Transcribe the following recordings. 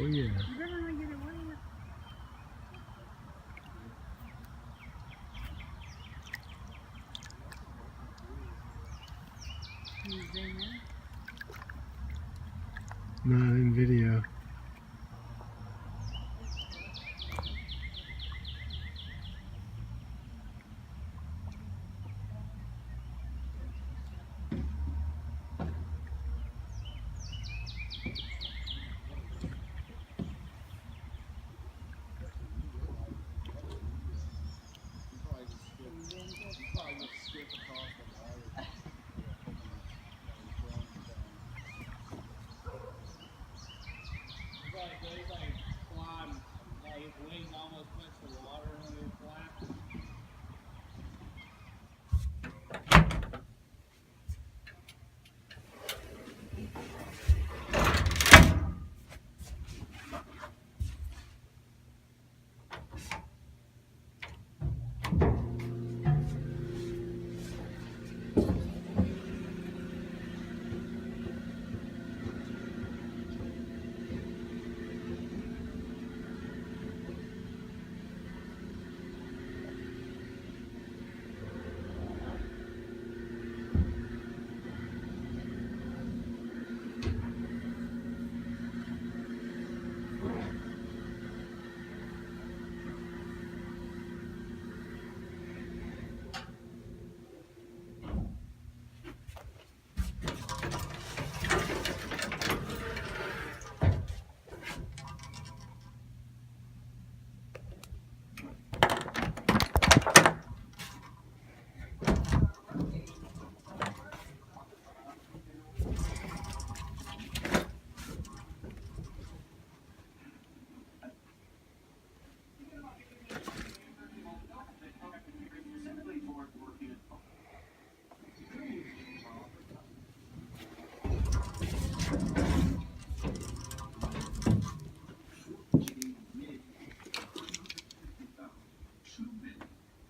Oh yeah. Not in video.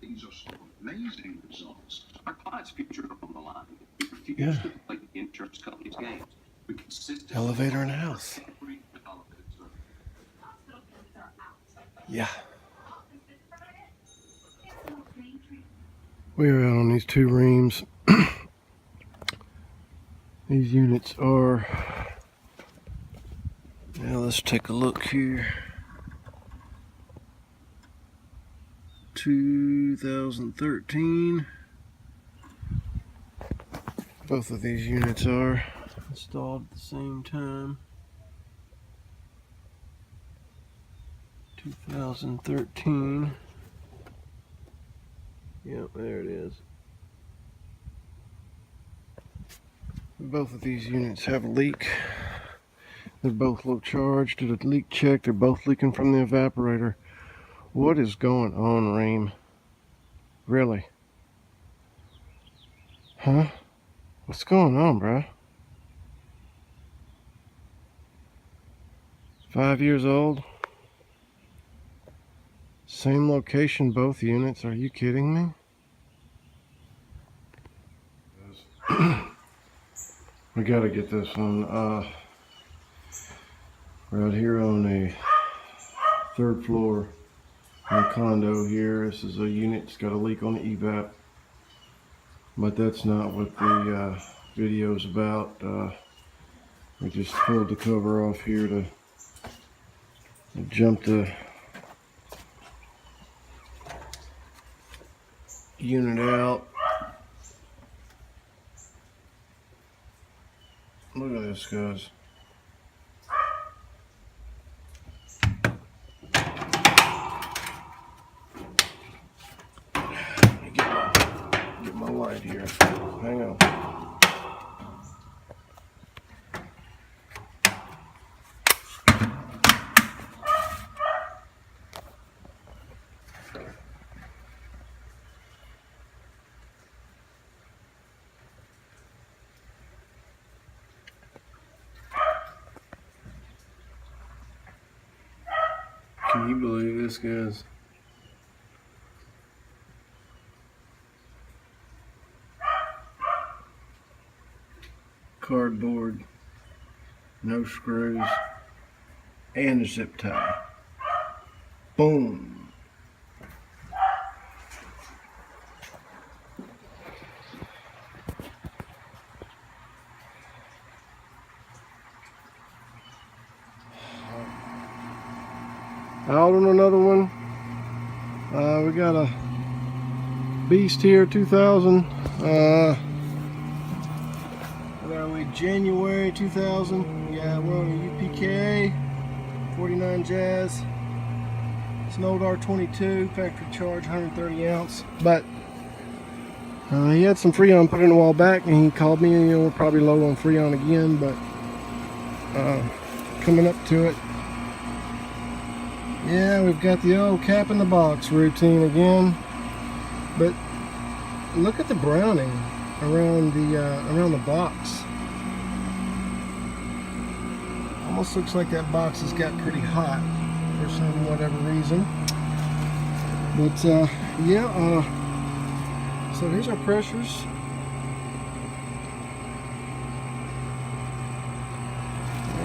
These are some amazing results. Our clients' future are on the line. We refuse to play the insurance company's games. We consistently Elevator in the house. Yeah. We are out on these two reams. These units are, now let's take a look here. 2013. Both of these units are installed at the same time. 2013. Yep, there it is. Both of these units have a leak. They're both low charge. Did a leak check. They're both leaking from the evaporator. What is going on, Ream? Really? Huh? What's going on, bruh? 5 years old. Same location, both units. Are you kidding me? We gotta get this one. We're out here on the 3rd floor in a condo here. This is a unit that's got a leak on the evap. But that's not what the video is about. We just pulled the cover off here to jump the unit out. Look at this, guys. Let me get my light here. Hang on. Can you believe this, guys? Cardboard, no screws. and a zip tie. Boom. Out on another one. We got a Beast here, 2000. What are we? January 2000. Yeah, we're on a UPK 49 Jazz. It's an old R22 factory charge, 130 ounce. But he had some Freon put in a while back, and he called me. And, we're probably low on Freon again, but coming up to it. Yeah, we've got the old cap in the box routine again, but look at the browning around the box. Almost looks like that box has got pretty hot for some whatever reason. But yeah, so here's our pressures.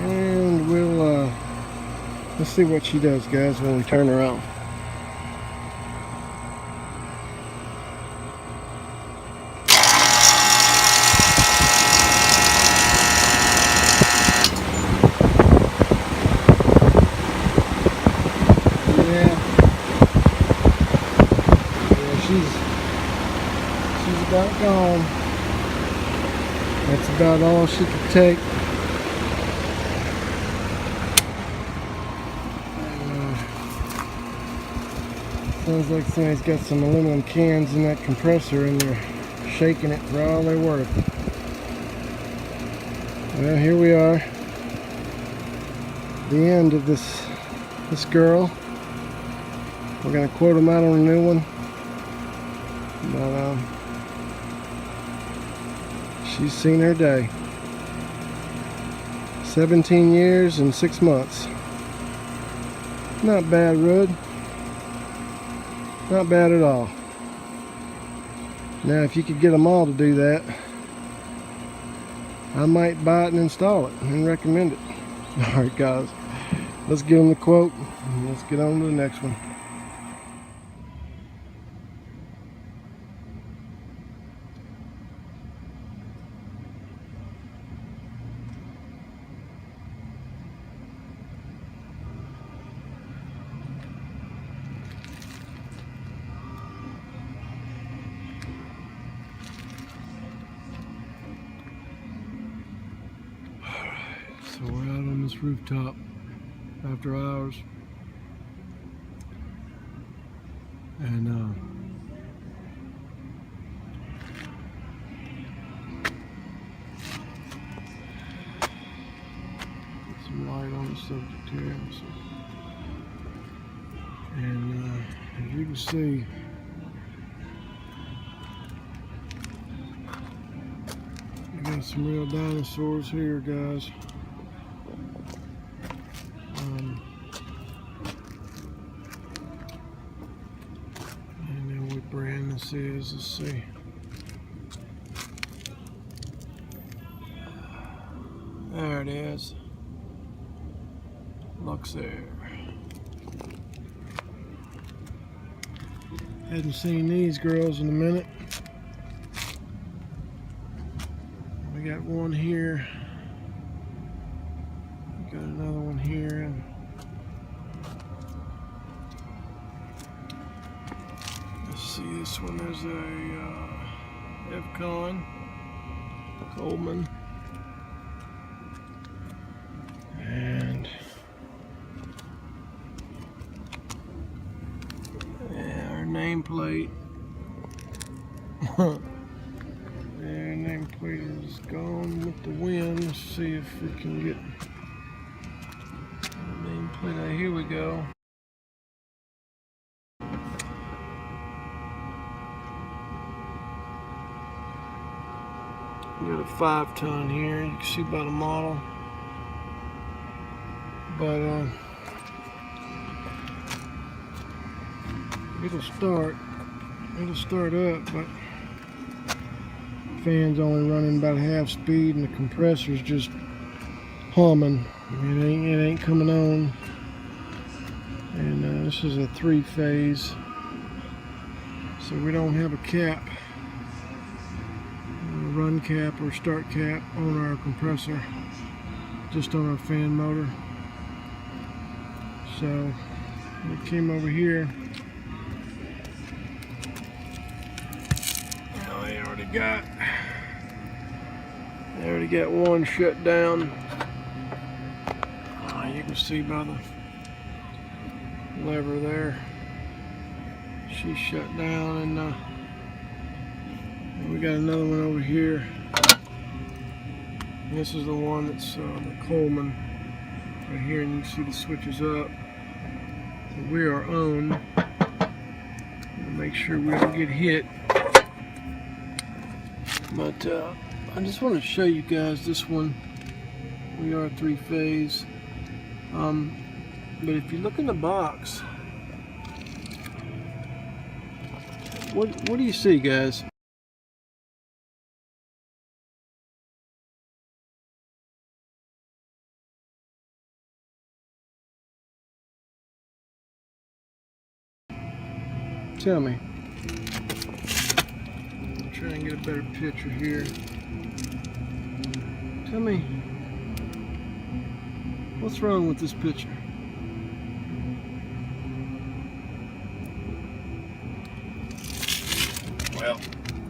And we'll let's see what she does, guys, when we turn her on. Yeah, she's about gone. That's about all she could take. Sounds like somebody's got some aluminum cans in that compressor and they're shaking it for all they're worth. Well, here we are. The end of this girl. We're going to quote them out on a new one. But she's seen her day. 17 years and 6 months. Not bad, Rud. Not bad at all. Now, if you could get them all to do that, I might buy it and install it and recommend it. Alright, guys, let's give them the quote and let's get on to the next one. So we're out on this rooftop after hours, and put some light on the subject here. And as you can see, we got some real dinosaurs here, guys. And then what brand this is, let's see. There it is. Luxair. Hadn't seen these girls in a minute. We got one here. We got another one here. And let's see, this one, there's a Evcon Coleman. And yeah, our nameplate. Their nameplate is gone with the wind. Let's see if we can get the nameplate out. Here we go. We got a 5-ton here. You can see by the model. But it'll start up, but fan's only running about half speed and the compressor's just humming. It ain't coming on. And this is a 3-phase, so we don't have a cap, a run cap or start cap on our compressor, just on our fan motor. So we came over here. Well, they already got one shut down. You can see by the lever there, she's shut down, and we got another one over here. And this is the one that's the Coleman right here, and you can see the switches up. So we are on. Make sure we don't get hit. But I just want to show you guys this one. We are 3-phase. But if you look in the box, what do you see, guys? Tell me. I'll try and get a better picture here. Tell me, what's wrong with this picture? Well,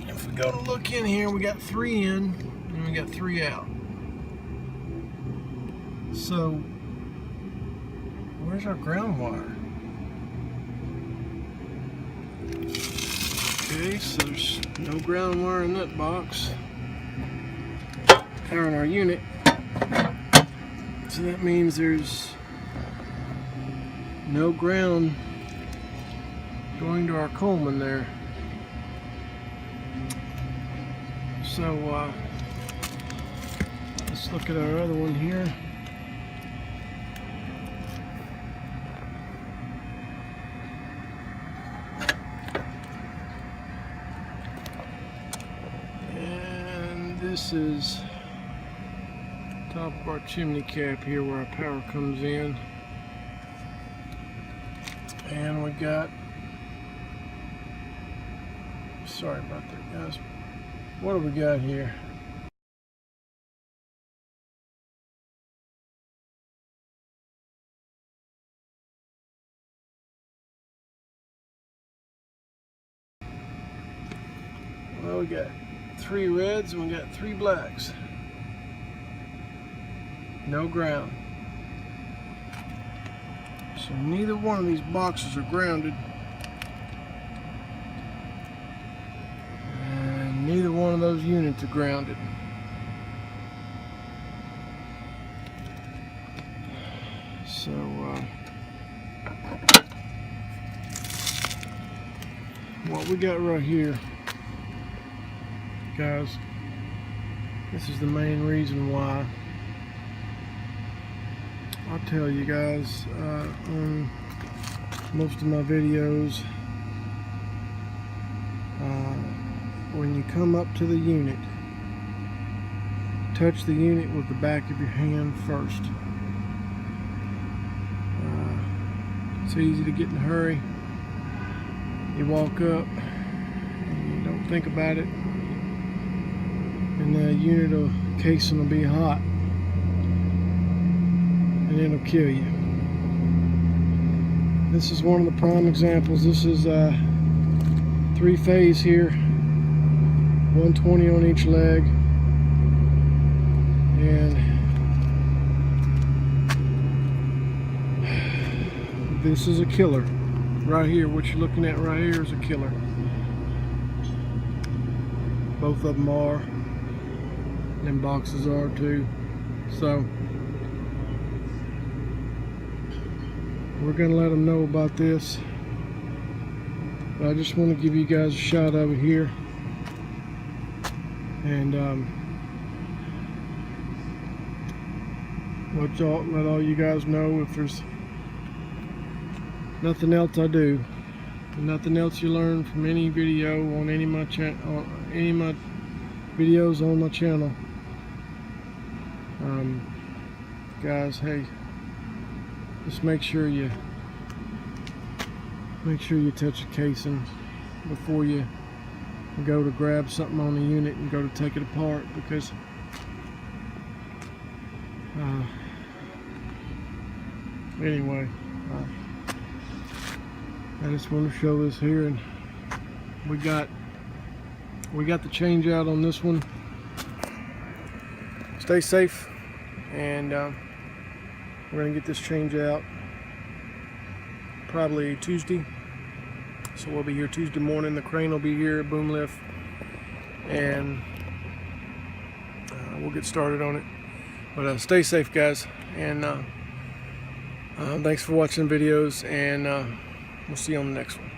if we go to look in here, we got 3 in and we got 3 out. So, where's our ground wire? Okay, so there's no ground wire in that box. Or in our unit. So that means there's no ground going to our Coleman there. So let's look at our other one here. And this is top of our chimney cap here where our power comes in. And we got, sorry about that, guys. What do we got here? Well, we got 3 reds and we got 3 blacks. No ground. So neither one of these boxes are grounded. And neither one of those units are grounded. So what we got right here, guys, this is the main reason why. I'll tell you guys on most of my videos, when you come up to the unit, touch the unit with the back of your hand first. It's easy to get in a hurry. You walk up and you don't think about it, and the unit or casing will be hot. And it'll kill you. This is one of the prime examples. This is 3-phase here, 120 on each leg, and this is a killer right here. What you're looking at right here is a killer. Both of them are, and them boxes are too. So we're going to let them know about this. But I just want to give you guys a shot of it here. And let all you guys know, if there's nothing else I do, nothing else you learn from any video on any of my videos on my channel, guys, hey, just make sure you touch the casing before you go to grab something on the unit and go to take it apart, because anyway, I just want to show this here, and we got the change out on this one. Stay safe, and we're gonna get this change out probably Tuesday. So we'll be here Tuesday morning. The crane will be here, boom lift, and we'll get started on it. But stay safe, guys, and thanks for watching videos, and we'll see you on the next one.